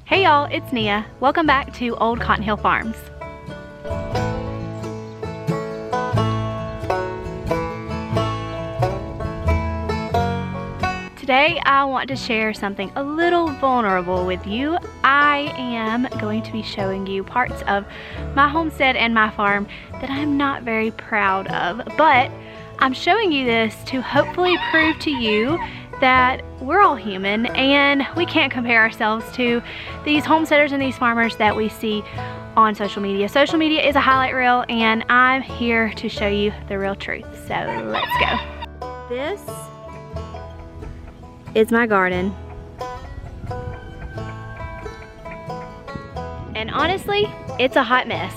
Hey y'all, it's Nia. Welcome back to Old Cotton Hill Farms. Today I want to share something a little vulnerable with you. I am going to be showing you parts of my homestead and my farm that I'm not very proud of, but I'm showing you this to hopefully prove to you that we're all human and we can't compare ourselves to these homesteaders and these farmers that we see on social media. Social media is a highlight reel and I'm here to show you the real truth. So let's go. This is my garden. And honestly, it's a hot mess.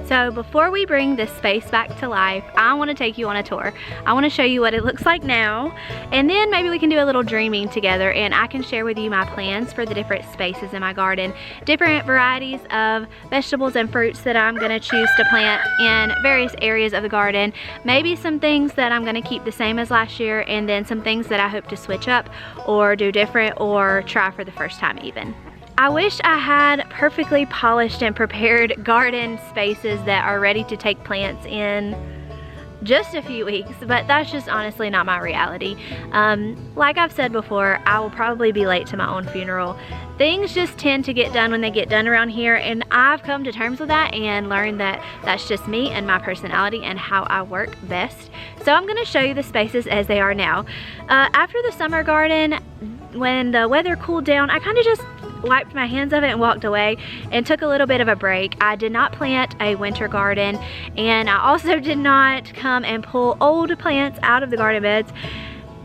So before we bring this space back to life, I want to take you on a tour. I want to show you what it looks like now, and then maybe we can do a little dreaming together and I can share with you my plans for the different spaces in my garden, different varieties of vegetables and fruits that I'm going to choose to plant in various areas of the garden, maybe some things that I'm going to keep the same as last year, and then some things that I hope to switch up or do different or try for the first time even. I wish I had perfectly polished and prepared garden spaces that are ready to take plants in just a few weeks, but that's just honestly not my reality. Like I've said before, I will probably be late to my own funeral. Things just tend to get done when they get done around here, and I've come to terms with that and learned that that's just me and my personality and how I work best. So I'm going to show you the spaces as they are now. After the summer garden, when the weather cooled down, I kind of just wiped my hands of it and walked away and took a little bit of a break. I did not plant a winter garden, and I also did not come and pull old plants out of the garden beds,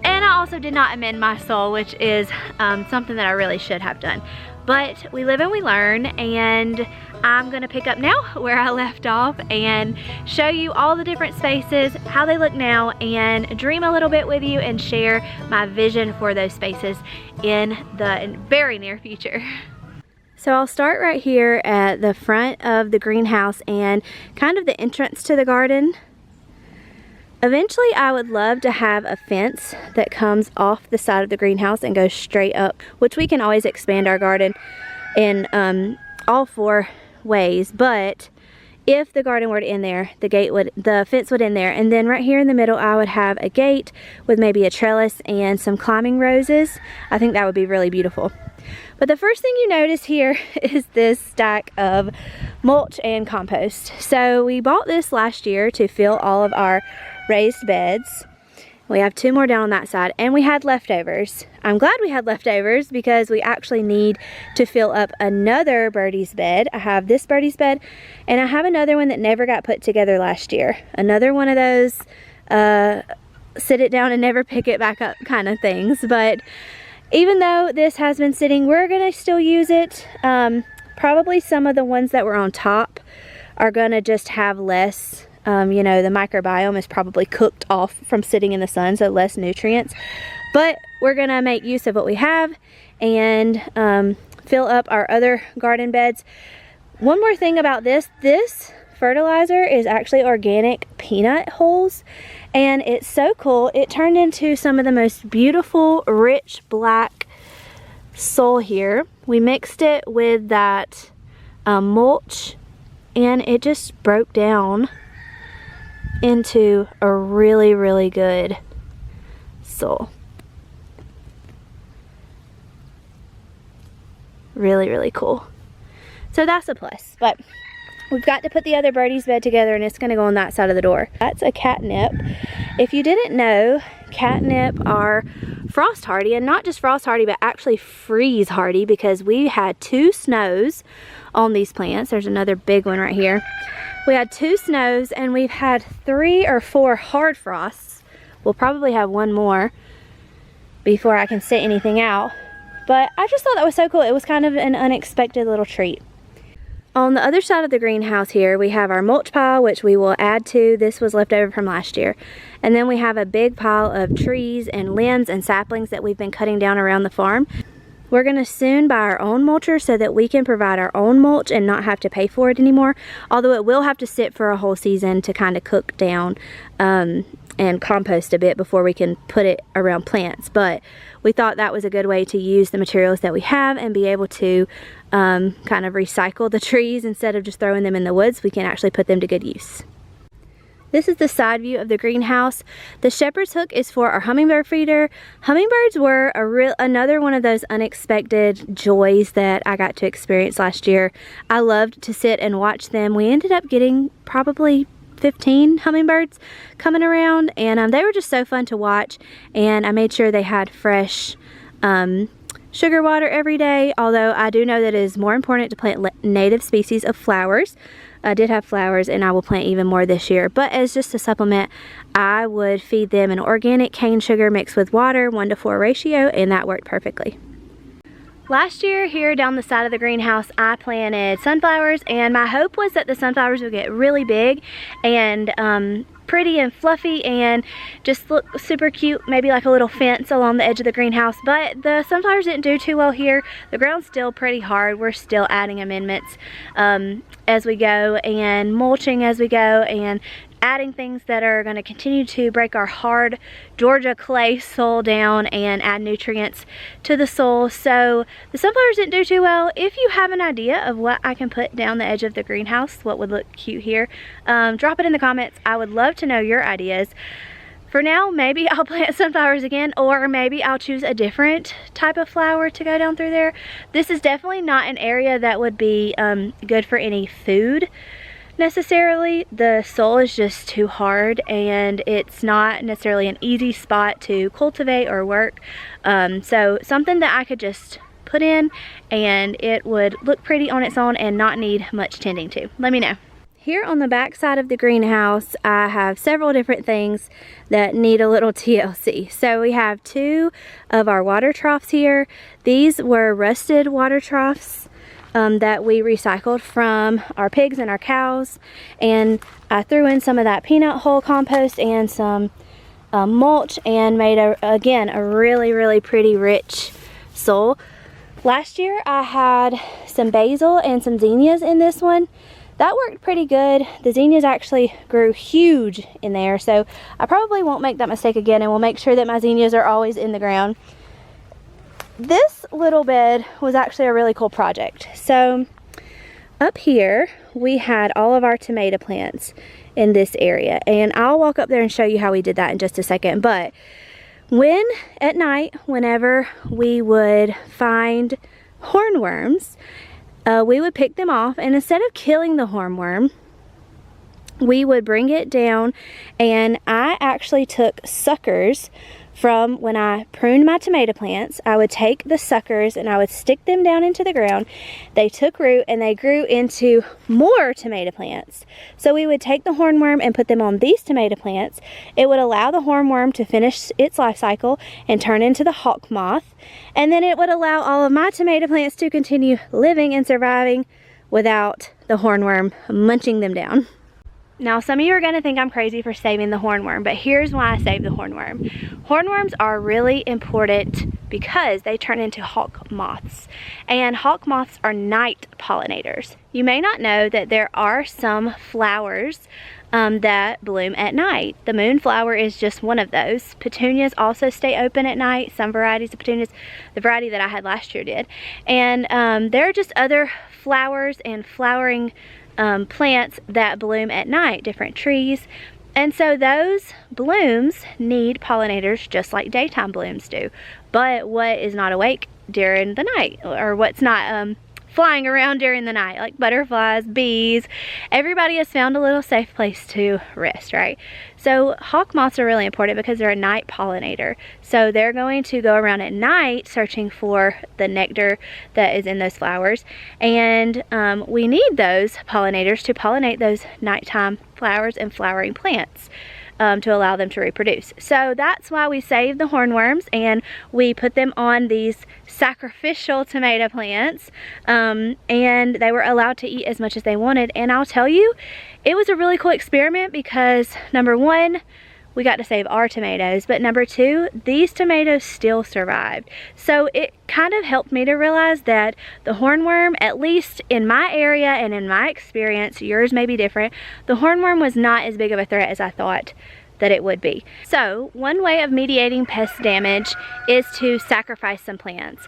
and I also did not amend my soil, which is something that I really should have done. But we live and we learn, and I'm gonna pick up now where I left off and show you all the different spaces, how they look now, and dream a little bit with you and share my vision for those spaces in the very near future. So I'll start right here at the front of the greenhouse and kind of the entrance to the garden. Eventually I would love to have a fence that comes off the side of the greenhouse and goes straight up, which we can always expand our garden in all four ways. But if the garden were to end there, the fence would end there, and then right here in the middle I would have a gate with maybe a trellis and some climbing roses. I think that would be really beautiful. But the first thing you notice here is this stack of mulch and compost. So we bought this last year to fill all of our raised beds. We have two more down on that side, and we had leftovers. I'm glad we had leftovers because we actually need to fill up another birdie's bed. I have this birdie's bed, and I have another one that never got put together last year. Another one of those sit it down and never pick it back up kind of things. But even though this has been sitting, we're gonna still use it. Probably some of the ones that were on top are gonna just have less, you know, the microbiome is probably cooked off from sitting in the sun, so less nutrients. But we're gonna make use of what we have and fill up our other garden beds. One more thing about this fertilizer is actually organic peanut hulls, and it's so cool. It turned into some of the most beautiful, rich black soil here. We mixed it with that mulch, and it just broke down into a really, really good soil. Really, really cool. So that's a plus, but we've got to put the other birdie's bed together, and it's gonna go on that side of the door. That's a catnip. If you didn't know, catnip are frost hardy, and not just frost hardy, but actually freeze hardy, because we had 2 snows on these plants. There's another big one right here. We had 2 snows, and we've had 3 or 4 hard frosts. We'll probably have one more before I can sit anything out. But I just thought that was so cool. It was kind of an unexpected little treat. On the other side of the greenhouse here, we have our mulch pile, which we will add to. This was left over from last year. And then we have a big pile of trees and limbs and saplings that we've been cutting down around the farm. We're gonna soon buy our own mulcher so that we can provide our own mulch and not have to pay for it anymore. Although it will have to sit for a whole season to kind of cook down and compost a bit before we can put it around plants. But we thought that was a good way to use the materials that we have and be able to kind of recycle the trees instead of just throwing them in the woods. We can actually put them to good use. This is the side view of the greenhouse. The shepherd's hook is for our hummingbird feeder. Hummingbirds were another one of those unexpected joys that I got to experience last year. I loved to sit and watch them. We ended up getting probably 15 hummingbirds coming around, and they were just so fun to watch. And I made sure they had fresh sugar water every day, although I do know that it is more important to plant native species of flowers. I did have flowers, and I will plant even more this year. But as just a supplement, I would feed them an organic cane sugar mixed with water, 1:4 ratio, and that worked perfectly. Last year, here down the side of the greenhouse, I planted sunflowers, and my hope was that the sunflowers would get really big and pretty and fluffy and just look super cute, maybe like a little fence along the edge of the greenhouse. But the sunflowers didn't do too well here. The ground's still pretty hard. We're still adding amendments as we go and mulching as we go and adding things that are going to continue to break our hard Georgia clay soil down and add nutrients to the soil. So the sunflowers didn't do too well. If you have an idea of what I can put down the edge of the greenhouse, what would look cute here, drop it in the comments. I would love to know your ideas. For now, maybe I'll plant sunflowers again, or maybe I'll choose a different type of flower to go down through there. This is definitely not an area that would be good for any food necessarily. The soil is just too hard, and it's not necessarily an easy spot to cultivate or work. So something that I could just put in and it would look pretty on its own and not need much tending to. Let me know. Here on the back side of the greenhouse, I have several different things that need a little TLC. So we have 2 of our water troughs here. These were rusted water troughs that we recycled from our pigs and our cows, and I threw in some of that peanut hull compost and some mulch and made again a really pretty rich soil. Last year I had some basil and some zinnias in this one. That worked pretty good. The zinnias actually grew huge in there, so I probably won't make that mistake again, and will make sure that my zinnias are always in the ground. This little bed was actually a really cool project. So up here we had all of our tomato plants in this area, and I'll walk up there and show you how we did that in just a second. But at night, whenever we would find hornworms, we would pick them off, and instead of killing the hornworm, we would bring it down, and I actually took suckers from when I pruned my tomato plants. I would take the suckers and I would stick them down into the ground. They took root and they grew into more tomato plants. So we would take the hornworm and put them on these tomato plants. It would allow the hornworm to finish its life cycle and turn into the hawk moth. And then it would allow all of my tomato plants to continue living and surviving without the hornworm munching them down. Now, some of you are going to think I'm crazy for saving the hornworm, but here's why I saved the hornworm. Hornworms are really important because they turn into hawk moths, and hawk moths are night pollinators. You may not know that there are some flowers that bloom at night. The moonflower is just one of those. Petunias also stay open at night. Some varieties of petunias, the variety that I had last year did. And there are just other flowers and flowering plants that bloom at night, different trees. And so those blooms need pollinators just like daytime blooms do. But what is not awake during the night, or what's not flying around during the night, like butterflies, bees, everybody has found a little safe place to rest, right? So hawk moths are really important because they're a night pollinator. So they're going to go around at night searching for the nectar that is in those flowers. And we need those pollinators to pollinate those nighttime flowers and flowering plants. to allow them to reproduce. So that's why we saved the hornworms and we put them on these sacrificial tomato plants, and they were allowed to eat as much as they wanted. And I'll tell you, it was a really cool experiment because number one, we got to save our tomatoes, but number two, these tomatoes still survived. So it kind of helped me to realize that the hornworm, at least in my area and in my experience, yours may be different, the hornworm was not as big of a threat as I thought that it would be. So one way of mediating pest damage is to sacrifice some plants.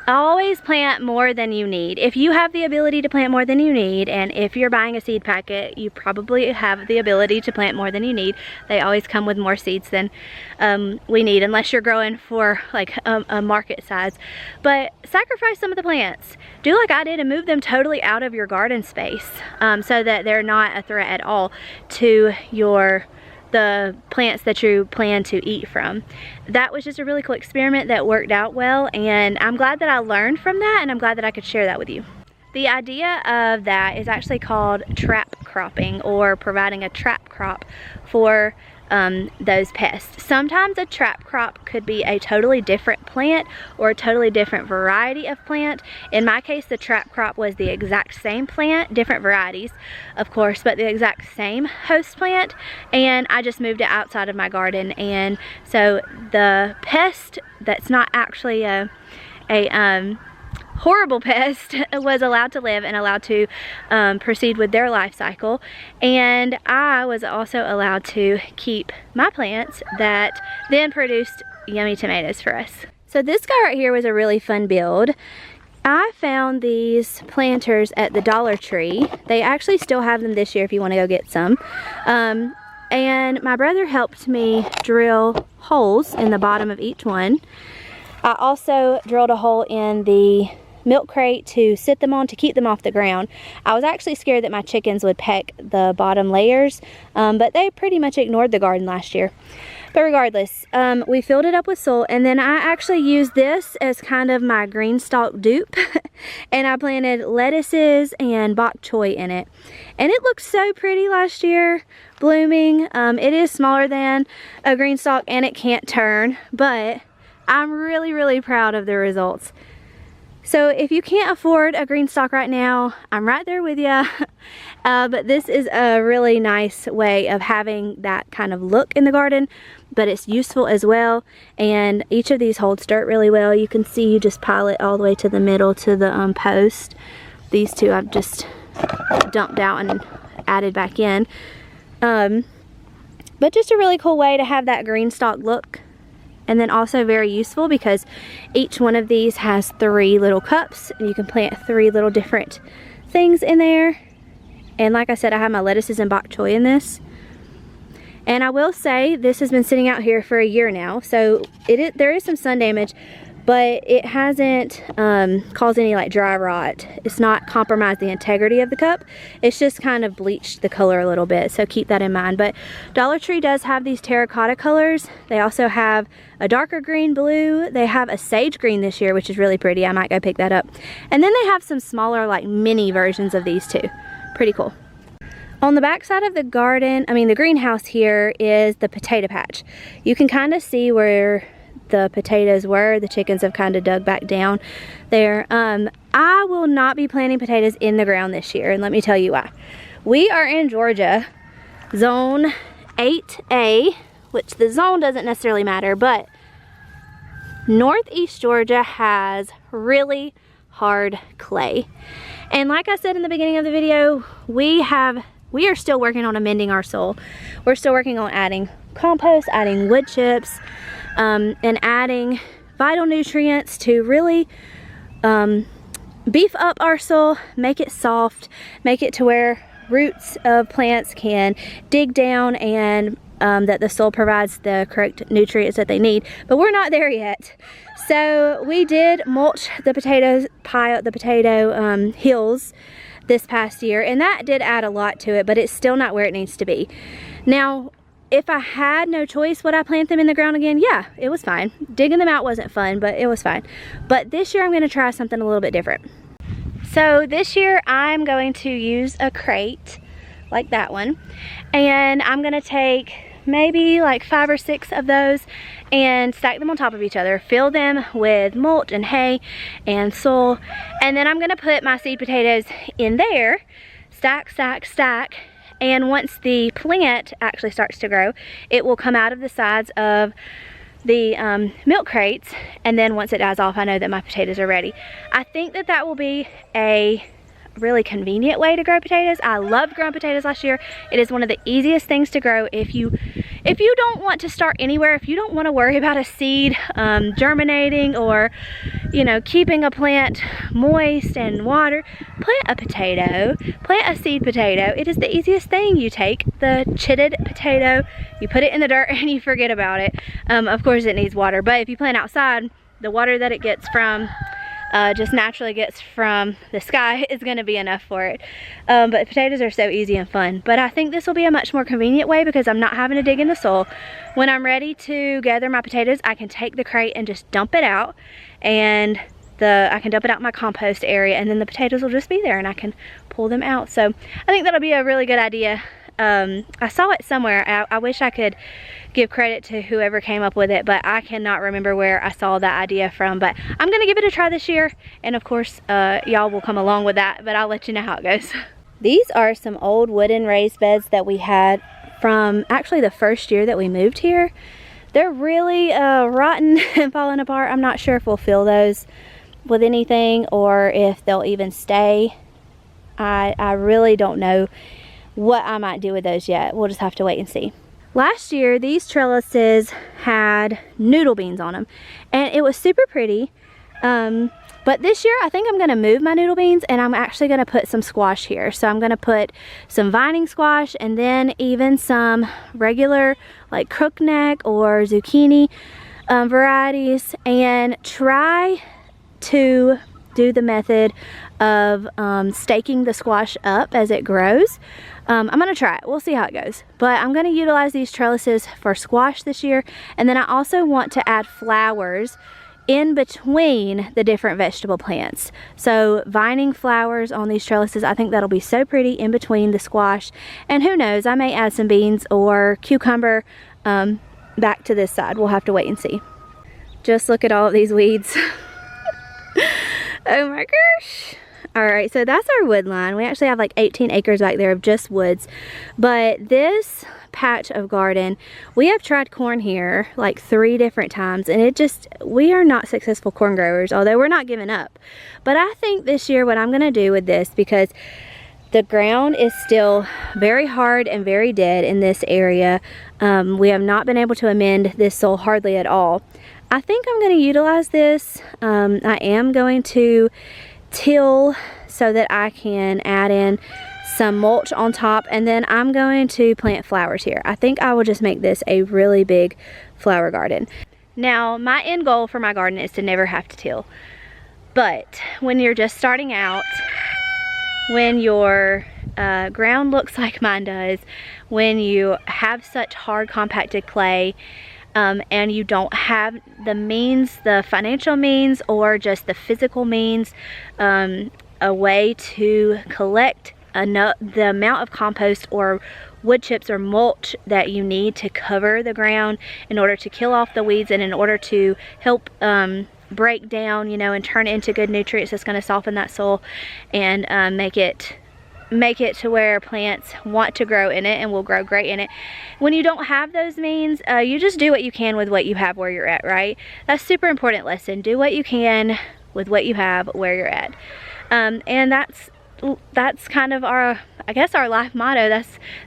Always plant more than you need. If you have the ability to plant more than you need, and if you're buying a seed packet, you probably have the ability to plant more than you need. They always come with more seeds than we need, unless you're growing for like a market size. But sacrifice some of the plants. Do like I did and move them totally out of your garden space, so that they're not a threat at all to the plants that you plan to eat from. That was just a really cool experiment that worked out well, and I'm glad that I learned from that, and I'm glad that I could share that with you. The idea of that is actually called trap cropping, or providing a trap crop for those pests. Sometimes a trap crop could be a totally different plant or a totally different variety of plant. In my case, the trap crop was the exact same plant, different varieties of course, but the exact same host plant, and I just moved it outside of my garden. And so the pest that's not actually a horrible pest was allowed to live and allowed to proceed with their life cycle, and I was also allowed to keep my plants that then produced yummy tomatoes for us. So this guy right here was a really fun build. I found these planters at the Dollar Tree. They actually still have them this year if you want to go get some. And my brother helped me drill holes in the bottom of each one. I also drilled a hole in the milk crate to sit them on to keep them off the ground. I was actually scared that my chickens would peck the bottom layers, but they pretty much ignored the garden last year. But regardless, we filled it up with soil, and then I actually used this as kind of my green stalk dupe and I planted lettuces and bok choy in it, and it looked so pretty last year, blooming. It is smaller than a green stalk and it can't turn, but I'm really proud of the results. So if you can't afford a green stalk right now, I'm right there with you. But this is a really nice way of having that kind of look in the garden, but it's useful as well. And each of these holds dirt really well. You can see you just pile it all the way to the middle to the post. These two I've just dumped out and added back in. But just a really cool way to have that green stalk look. And then also very useful because each one of these has 3 little cups, and you can plant 3 little different things in there. And like I said, I have my lettuces and bok choy in this. And I will say this has been sitting out here for a year now, so there is some sun damage, but it hasn't caused any like dry rot. It's not compromised the integrity of the cup. It's just kind of bleached the color a little bit, so keep that in mind. But Dollar Tree does have these terracotta colors. They also have a darker green blue. They have a sage green this year, which is really pretty. I might go pick that up. And then they have some smaller like mini versions of these too. Pretty cool. On the back side of the garden, the greenhouse here, is the potato patch. You can kind of see where the potatoes were. The chickens have kind of dug back down there. I will not be planting potatoes in the ground this year, and let me tell you why. We are in Georgia, zone 8A, which the zone doesn't necessarily matter, but northeast Georgia has really hard clay. And like I said in the beginning of the video, we are still working on amending our soil. We're still working on adding compost, adding wood chips, and adding vital nutrients to really beef up our soil, make it soft, make it to where roots of plants can dig down, and that the soil provides the correct nutrients that they need. But we're not there yet. So we did mulch the potato hills this past year, and that did add a lot to it, but it's still not where it needs to be. Now, if I had no choice, would I plant them in the ground again? Yeah, it was fine. Digging them out wasn't fun, but it was fine. But this year I'm going to try something a little bit different. So this year I'm going to use a crate like that one, and I'm going to take maybe like 5 or 6 of those, and stack them on top of each other. Fill them with mulch and hay and soil, and then I'm gonna put my seed potatoes in there, stack, stack, stack, and once the plant actually starts to grow, it will come out of the sides of the milk crates, and then once it dies off, I know that my potatoes are ready. I think that that will be a really convenient way to grow potatoes. I loved growing potatoes last year. It is one of the easiest things to grow if you don't want to start anywhere, if you don't want to worry about a seed germinating, or keeping a plant moist and water. Plant a potato, plant a seed potato. It is the easiest thing. You take the chitted potato, you put it in the dirt, and you forget about it. Of course it needs water, but if you plant outside, the water that it gets from just naturally gets from the sky is going to be enough for it. But potatoes are so easy and fun. But I think this will be a much more convenient way because I'm not having to dig in the soil. When I'm ready to gather my potatoes, I can take the crate and just dump it out, and I can dump it out in my compost area, and then the potatoes will just be there and I can pull them out. So I think that'll be a really good idea. I saw it somewhere. I wish I could give credit to whoever came up with it, but I cannot remember where I saw that idea from. But I'm gonna give it a try this year, and of course y'all will come along with that, but I'll let you know how it goes. These are some old wooden raised beds that we had from actually the first year that we moved here. They're really rotten and falling apart. I'm not sure if we'll fill those with anything or if they'll even stay. I really don't know what I might do with those yet. We'll just have to wait and see. Last year, these trellises had noodle beans on them, and it was super pretty. But this year, I think I'm gonna move my noodle beans, and I'm actually gonna put some squash here. So I'm gonna put some vining squash, and then even some regular like crookneck or zucchini varieties, and try to do the method of staking the squash up as it grows. I'm gonna try it. We'll see how it goes. But I'm gonna utilize these trellises for squash this year, and then I also want to add flowers in between the different vegetable plants. So vining flowers on these trellises, I think that'll be so pretty in between the squash. And who knows, I may add some beans or cucumber back to this side. We'll have to wait and see. Just look at all of these weeds. Oh my gosh. Alright, so that's our wood line. We actually have like 18 acres back there of just woods. But this patch of garden, we have tried corn here like 3 different times, and we are not successful corn growers, although we're not giving up. But I think this year what I'm going to do with this, because the ground is still very hard and very dead in this area. We have not been able to amend this soil hardly at all. I think I'm going to utilize this. I am going to till so that I can add in some mulch on top, and then I'm going to plant flowers here. I think I will just make this a really big flower garden. Now, my end goal for my garden is to never have to till. But when you're just starting out, when your ground looks like mine does, when you have such hard compacted clay, and you don't have the means, the financial means, or just the physical means, a way to collect the amount of compost or wood chips or mulch that you need to cover the ground in order to kill off the weeds, and in order to help break down, and turn it into good nutrients that's going to soften that soil and make it to where plants want to grow in it and will grow great in it. When you don't have those means, you just do what you can with what you have where you're at, right? That's a super important lesson. Do what you can with what you have where you're at. And that's kind of our, I guess, our life motto.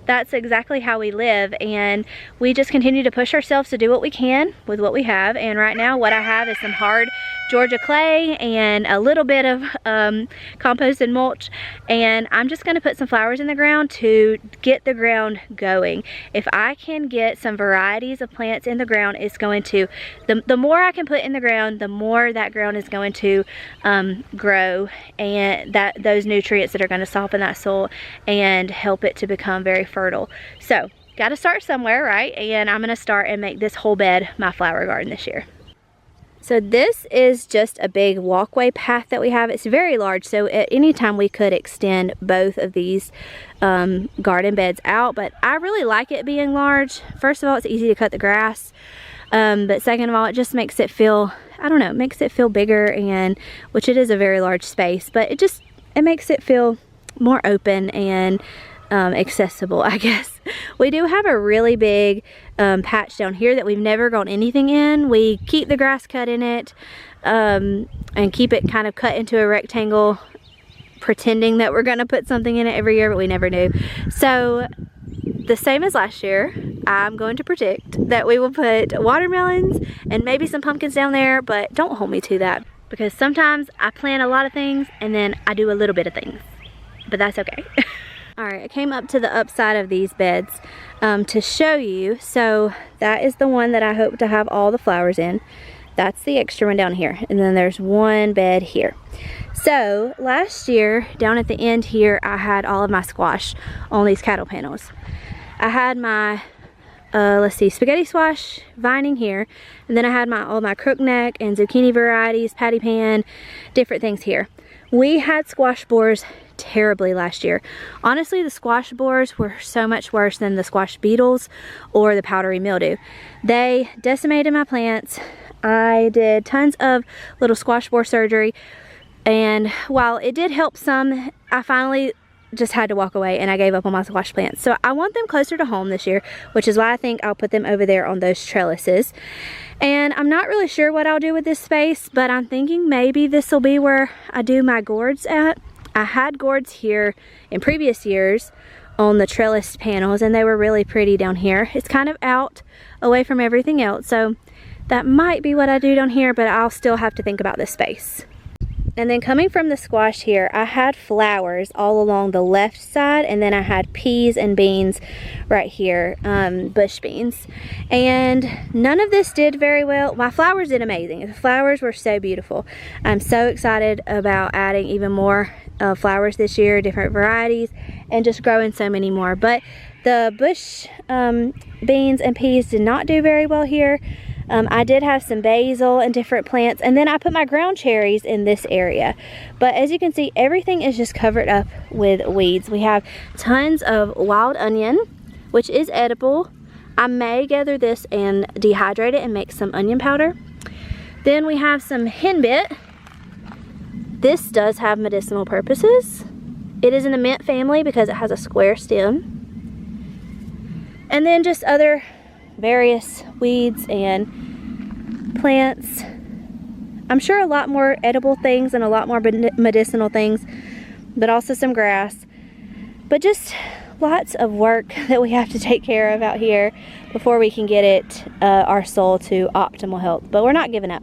That's exactly how we live, and we just continue to push ourselves to do what we can with what we have. And right now what I have is some hard Georgia clay and a little bit of compost and mulch, and I'm just going to put some flowers in the ground to get the ground going. If I can get some varieties of plants in the ground, it's going to, the more I can put in the ground, the more that ground is going to grow, and those nutrients that are going to soften that soil and help it to become very fertile. So got to start somewhere, right? And I'm going to start and make this whole bed my flower garden this year. So this is just a big walkway path that we have. It's very large, so at any time we could extend both of these garden beds out, but I really like it being large. First of all, it's easy to cut the grass, but second of all, it just makes it feel, I don't know, it makes it feel bigger, and which it is a very large space, but it makes it feel more open and accessible, I guess. We do have a really big patch down here that we've never grown anything in. We keep the grass cut in it and keep it kind of cut into a rectangle, pretending that we're gonna put something in it every year, but we never do. So the same as last year, I'm going to predict that we will put watermelons and maybe some pumpkins down there, but don't hold me to that, because sometimes I plan a lot of things and then I do a little bit of things, but that's okay. Alright, I came up to the upside of these beds to show you. So that is the one that I hope to have all the flowers in. That's the extra one down here. And then there's one bed here. So last year, down at the end here, I had all of my squash on these cattle panels. I had my, let's see, spaghetti squash vining here. And then I had all my crookneck and zucchini varieties, patty pan, different things here. We had squash borers terribly last year. Honestly, the squash borers were so much worse than the squash beetles or the powdery mildew. They decimated my plants. I did tons of little squash borer surgery, and while it did help some, I finally just had to walk away and I gave up on my squash plants. So I want them closer to home this year, which is why I think I'll put them over there on those trellises. And I'm not really sure what I'll do with this space, but I'm thinking maybe this will be where I do my gourds at. I had gourds here in previous years on the trellis panels, and they were really pretty down here. It's kind of out away from everything else, so that might be what I do down here, but I'll still have to think about this space. And then coming from the squash here, I had flowers all along the left side, and then I had peas and beans right here, bush beans. And none of this did very well. My flowers did amazing. The flowers were so beautiful. I'm so excited about adding even more flowers this year, different varieties, and just growing so many more. But the bush beans and peas did not do very well here. I did have some basil and different plants, and then I put my ground cherries in this area. But as you can see, everything is just covered up with weeds. We have tons of wild onion, which is edible. I may gather this and dehydrate it and make some onion powder. Then we have some henbit. This does have medicinal purposes. It is in the mint family because it has a square stem. And then just other various weeds and plants. I'm sure a lot more edible things and a lot more medicinal things, but also some grass. But just lots of work that we have to take care of out here before we can get it, our soil to optimal health. But we're not giving up.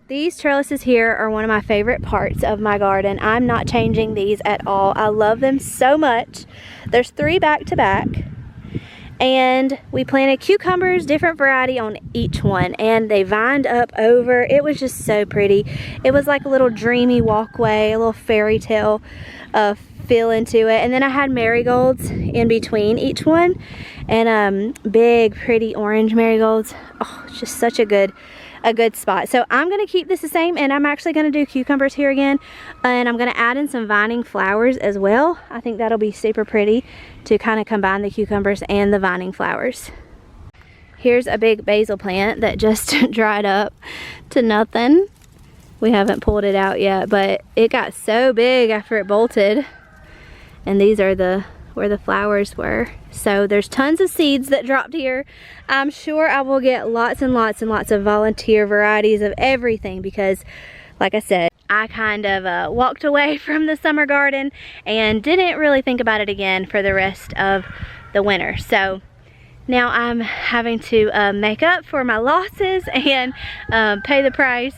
These trellises here are one of my favorite parts of my garden. I'm not changing these at all. I love them so much. There's 3 back to back. And we planted cucumbers, different variety on each one, and they vined up over. It was just so pretty. It was like a little dreamy walkway, a little fairy tale feel into it. And then I had marigolds in between each one, and big pretty orange marigolds. Oh, it's just such a good spot. So I'm gonna keep this the same, and I'm actually gonna do cucumbers here again, and I'm gonna add in some vining flowers as well. I think that'll be super pretty to kind of combine the cucumbers and the vining flowers. Here's a big basil plant that just dried up to nothing. We haven't pulled it out yet, but it got so big after it bolted, and these are where the flowers were. So there's tons of seeds that dropped here. I'm sure I will get lots and lots and lots of volunteer varieties of everything, because like I said, I kind of walked away from the summer garden and didn't really think about it again for the rest of the winter. So now I'm having to make up for my losses and pay the price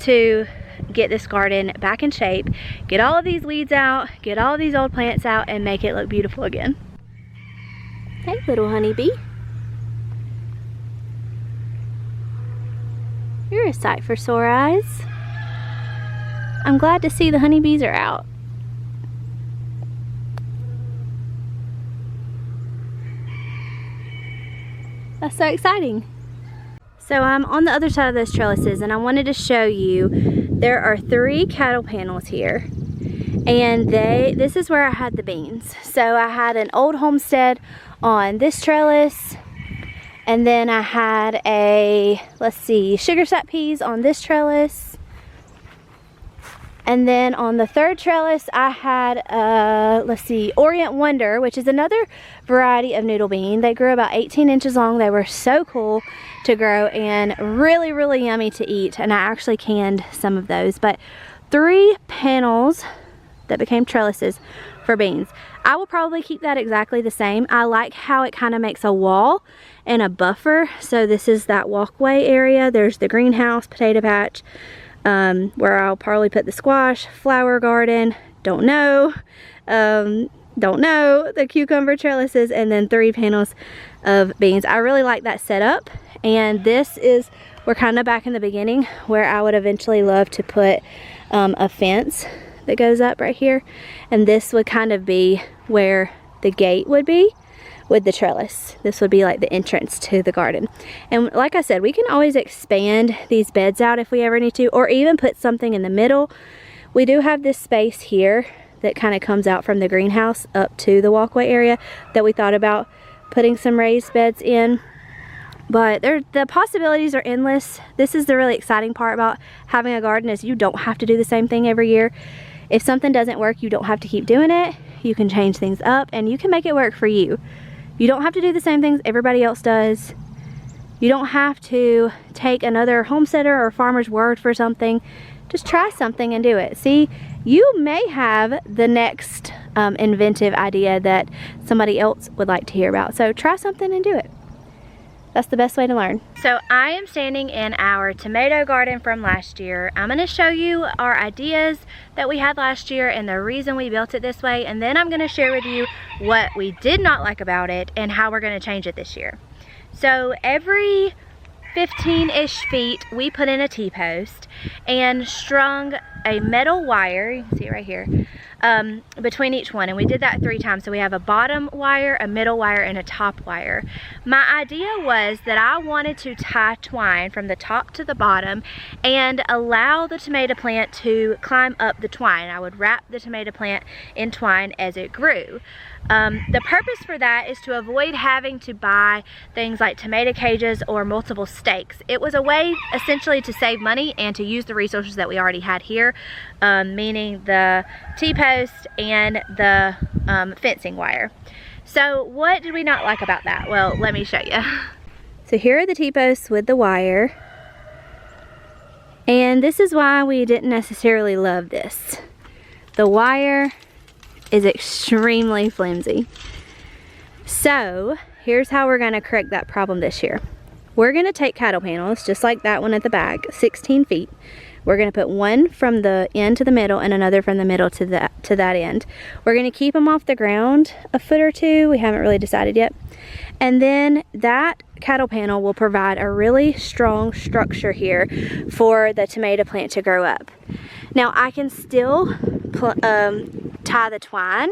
to get this garden back in shape, get all of these weeds out, get all of these old plants out, and make it look beautiful again. Hey, little honeybee. You're a sight for sore eyes. I'm glad to see the honeybees are out. That's so exciting. So I'm on the other side of those trellises, and I wanted to show you there are 3 cattle panels here, and this is where I had the beans. So I had an old homestead on this trellis, and then I had a, let's see, sugar snap peas on this trellis. And then on the 3rd trellis, I had, let's see, Orient Wonder, which is another variety of noodle bean. They grew about 18 inches long. They were so cool to grow and really, really yummy to eat. And I actually canned some of those. But 3 panels that became trellises for beans. I will probably keep that exactly the same. I like how it kind of makes a wall and a buffer. So this is that walkway area. There's the greenhouse, potato patch, where I'll probably put the squash, flower garden, don't know, the cucumber trellises, and then 3 panels of beans. I really like that setup, and this is, we're kind of back in the beginning where I would eventually love to put a fence that goes up right here, and this would kind of be where the gate would be with the trellis. This would be like the entrance to the garden. And like I said, we can always expand these beds out if we ever need to, or even put something in the middle. We do have this space here that kind of comes out from the greenhouse up to the walkway area that we thought about putting some raised beds in. But the possibilities are endless. This is the really exciting part about having a garden, is you don't have to do the same thing every year. If something doesn't work, you don't have to keep doing it. You can change things up, and you can make it work for you. You don't have to do the same things everybody else does. You don't have to take another homesteader or farmer's word for something. Just try something and do it. See, you may have the next inventive idea that somebody else would like to hear about. So try something and do it. That's the best way to learn. So I am standing in our tomato garden from last year. I'm gonna show you our ideas that we had last year and the reason we built it this way, and then I'm gonna share with you what we did not like about it and how we're gonna change it this year. So every 15-ish feet, we put in a T-post and strung a metal wire, you can see it right here, between each one, and we did that 3 times. So we have a bottom wire, a middle wire, and a top wire. My idea was that I wanted to tie twine from the top to the bottom and allow the tomato plant to climb up the twine. I would wrap the tomato plant in twine as it grew. The purpose for that is to avoid having to buy things like tomato cages or multiple stakes. It was a way essentially to save money and to use the resources that we already had here, meaning the T-post and the fencing wire. So what did we not like about that? Well, let me show you. So here are the T-posts with the wire, and this is why we didn't necessarily love this. The wire is extremely flimsy. So here's how we're going to correct that problem this year. We're going to take cattle panels just like that one at the back, 16 feet. We're going to put one from the end to the middle and another from the middle to that end. We're going to keep them off the ground a foot or 2. We haven't really decided yet. And then that cattle panel will provide a really strong structure here for the tomato plant to grow up. Now I can still tie the twine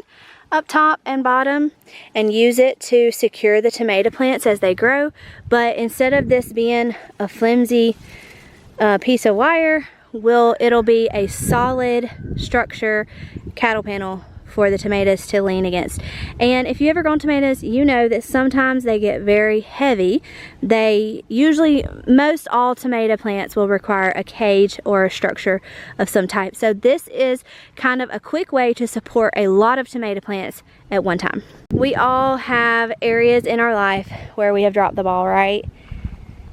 up top and bottom and use it to secure the tomato plants as they grow, but instead of this being a flimsy piece of wire, it'll be a solid structure cattle panel for the tomatoes to lean against. And if you ever grown tomatoes, you know that sometimes they get very heavy. Most all tomato plants will require a cage or a structure of some type. So this is kind of a quick way to support a lot of tomato plants at one time. We all have areas in our life where we have dropped the ball, right?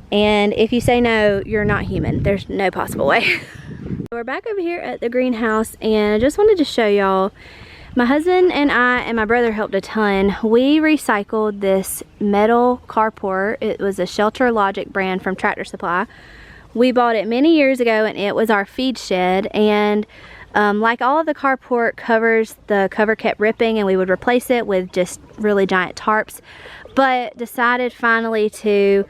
And if you say no, you're not human. There's no possible way. We're back over here at the greenhouse, and I just wanted to show y'all. My husband and I and my brother helped a ton. We recycled this metal carport. It was a Shelter Logic brand from Tractor Supply. We bought it many years ago, and it was our feed shed. And like all of the carport covers, the cover kept ripping, and we would replace it with just really giant tarps. But decided finally to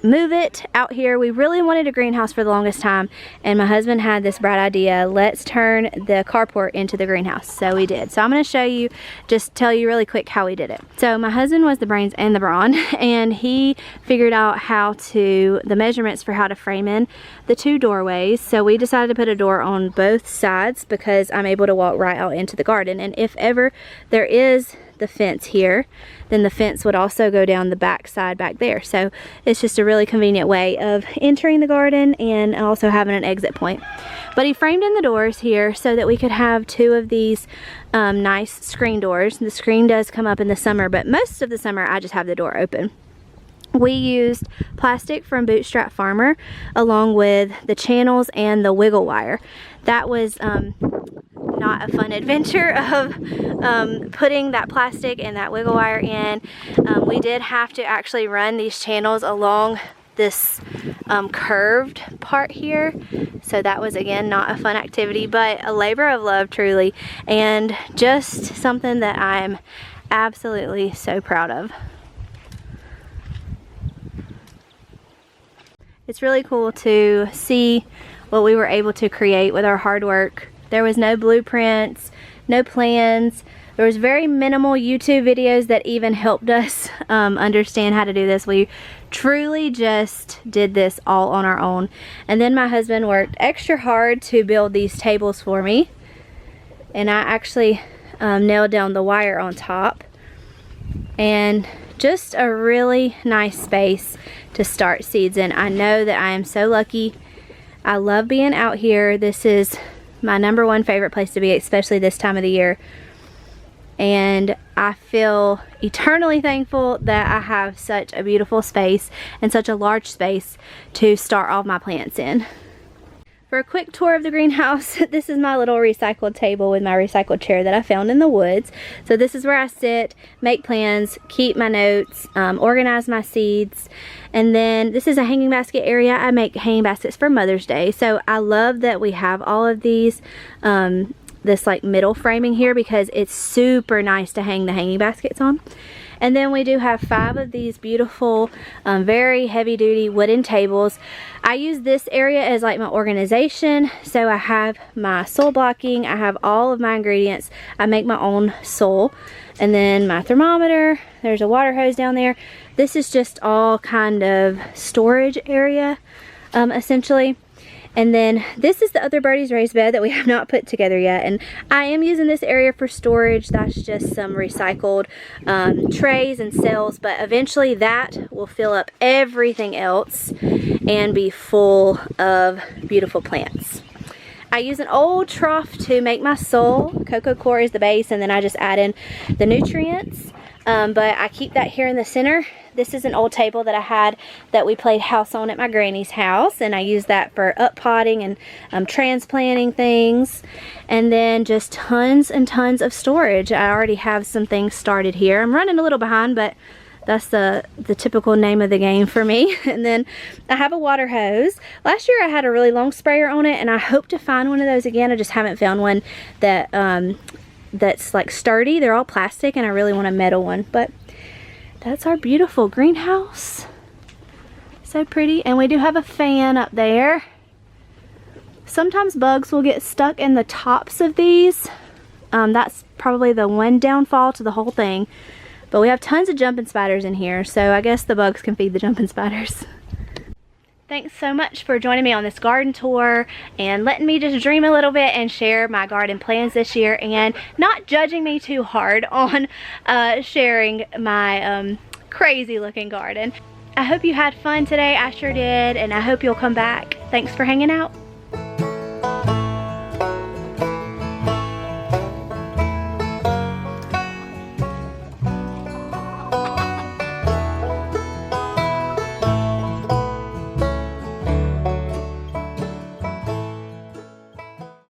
move it out here. We really wanted a greenhouse for the longest time, and my husband had this bright idea, let's turn the carport into the greenhouse. So we did. So I'm going to show you, just tell you really quick how we did it. So my husband was the brains and the brawn, and he figured out the measurements for how to frame in the 2 doorways. So we decided to put a door on both sides because I'm able to walk right out into the garden. And if ever there is the fence here, then the fence would also go down the back side back there. So it's just a really convenient way of entering the garden and also having an exit point. But he framed in the doors here so that we could have 2 of these nice screen doors. The screen does come up in the summer, but most of the summer I just have the door open. We used plastic from Bootstrap Farmer along with the channels and the wiggle wire. That was not a fun adventure of putting that plastic and that wiggle wire in. We did have to actually run these channels along this curved part here. So that was, again, not a fun activity, but a labor of love truly, and just something that I'm absolutely so proud of. It's really cool to see what we were able to create with our hard work. There was no blueprints, no plans. There was very minimal YouTube videos that even helped us understand how to do this. We truly just did this all on our own. And then my husband worked extra hard to build these tables for me. And I actually nailed down the wire on top. And just a really nice space to start seeds in. I know that I am so lucky. I love being out here. This is my #1 favorite place to be, especially this time of the year. And I feel eternally thankful that I have such a beautiful space and such a large space to start all my plants in. For a quick tour of the greenhouse, this is my little recycled table with my recycled chair that I found in the woods. So this is where I sit, make plans, keep my notes, organize my seeds. And then this is a hanging basket area. I make hanging baskets for Mother's Day. So I love that we have all of these, this like middle framing here, because it's super nice to hang the hanging baskets on. And then we do have 5 of these beautiful, very heavy duty wooden tables. I use this area as like my organization. So I have my soil blocking, I have all of my ingredients. I make my own soil. And then my thermometer, there's a water hose down there. This is just all kind of storage area, essentially. And then this is the other birdie's raised bed that we have not put together yet. And I am using this area for storage. That's just some recycled trays and cells. But eventually that will fill up everything else and be full of beautiful plants. I use an old trough to make my soil. Cocoa coir is the base, and then I just add in the nutrients. But I keep that here in the center. This is an old table that I had that we played house on at my granny's house, and I use that for up potting and transplanting things. And then just tons and tons of storage. I already have some things started here. I'm running a little behind, but that's the typical name of the game for me. And then I have a water hose. Last year I had a really long sprayer on it, and I hope to find one of those again. I just haven't found one that that's like sturdy. They're all plastic, and I really want a metal one. But that's our beautiful greenhouse. So pretty. And we do have a fan up there. Sometimes bugs will get stuck in the tops of these. That's probably the one downfall to the whole thing. But we have tons of jumping spiders in here, so I guess the bugs can feed the jumping spiders. Thanks so much for joining me on this garden tour and letting me just dream a little bit and share my garden plans this year, and not judging me too hard on sharing my crazy looking garden. I hope you had fun today. I sure did, and I hope you'll come back. Thanks for hanging out.